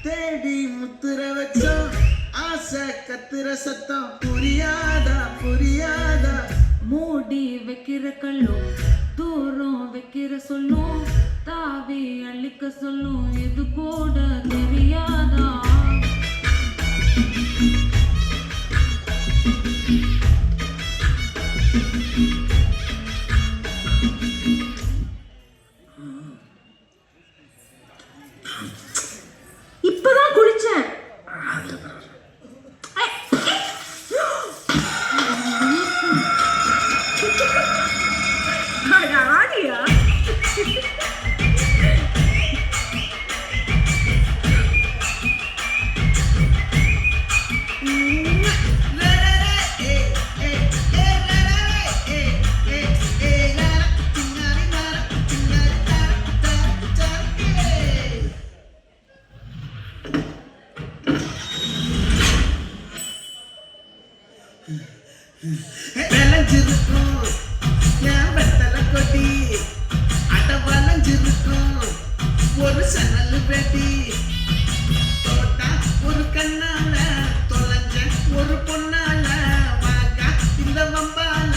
தேடி முத்துற வச்சோம் ஆசை கத்துற சத்தம் புரியாதா புரியாதா மூடி வைக்கிற கல்லும் தூரம் வைக்கிற சொல்லும் தாவி அள்ளிக்க சொல்லும் இது கூட தெரியாதா இப்பதான் குளிச்சேன். ஆடியா விளைஞ்சிருக்கும் என் வெத்தலை கொடி அட வளைஞ்சிருக்கும் ஒரு சனல் வெடி தோட்டா ஒரு கண்ணால தொலைஞ்ச ஒரு பொண்ணால வாக்கா இந்த வம்பால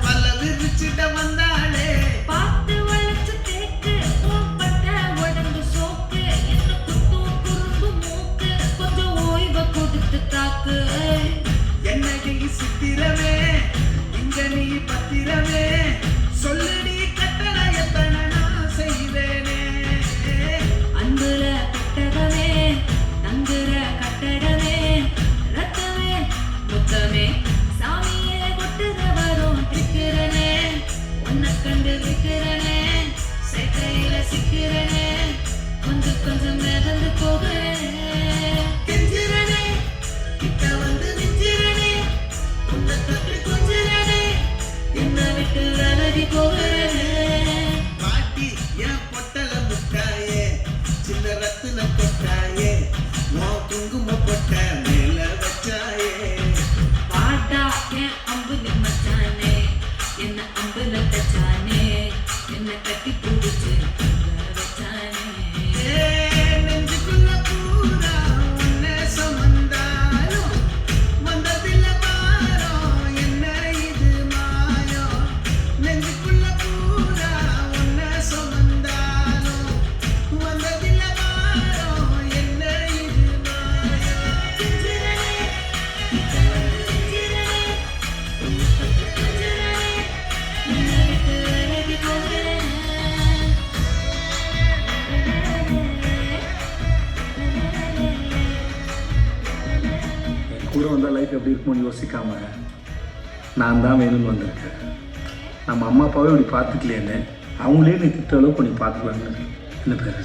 வல விரிச்சிட வந்தாளே பார்த்து வளைச்சு தேக்கு போப்பட்ட உடம்பு சோக்கு என்ன குத்தும் குறும்பு மூக்கு கொஞ்சம் ஓய்வை கொடுத்து தாக்கு என்னடி சித்திரமே இங்க நீ பத்திரமே சொல்லு நீ கட்டளை எத்தனை நான் செய்வேனே அன்புல கட்டடமே தங்குற கட்டடமே ரத்தமே முத்தமே சாமியே கொட்டுற வரும் திக்கிறனே உன்னை கண்டு விக்கிறனே சேட்டையில சிக்கிறனே கொஞ்சம் கொஞ்சம் மிதந்து போகிறேன் கெஞ்சிரனே கிட்ட வந்து மிஞ்சிரனே உன்னை தட்டு கொஞ்சிரனே என்ன விட்டு அலறி போகிறனே பாட்டி என் பொட்டல முட்டாயே சின்ன ரத்தின கொட்டாயே உன் குங்கும பொட்ட மேல வச்சாயே பாட்டா என் அம்புலி மச்சானே என்ன அம்புல தச்சானே என்ன கட்டி பிடிச்சு வச்சானே நெஞ்சுக்குள்ள பூரா உன்னை சுமந்தாலும் வந்ததில்ல பாரம் என்ன இது மாயம் நெஞ்சுக்குள்ள பூரா உன்னை சுமந்தாலும் வந்ததில்ல பாரம் என்ன இது மாயம் செஞ்சிரனே செஞ்சிரனே செஞ்சிரனே என்ன விட்டு அலறி போகிறேன் கூட வந்தால் லைஃப் எப்படி இருக்குமோன்னு யோசிக்காம நான் தான் வேணும்னு வந்திருக்கேன். நம்ம அம்மா அப்பாவே இப்படி பார்த்துக்கலையேன்னு அவங்களே நீ திட்ட அளவுக்கு நீ பார்த்துக்கலான்னு என்ன பேர்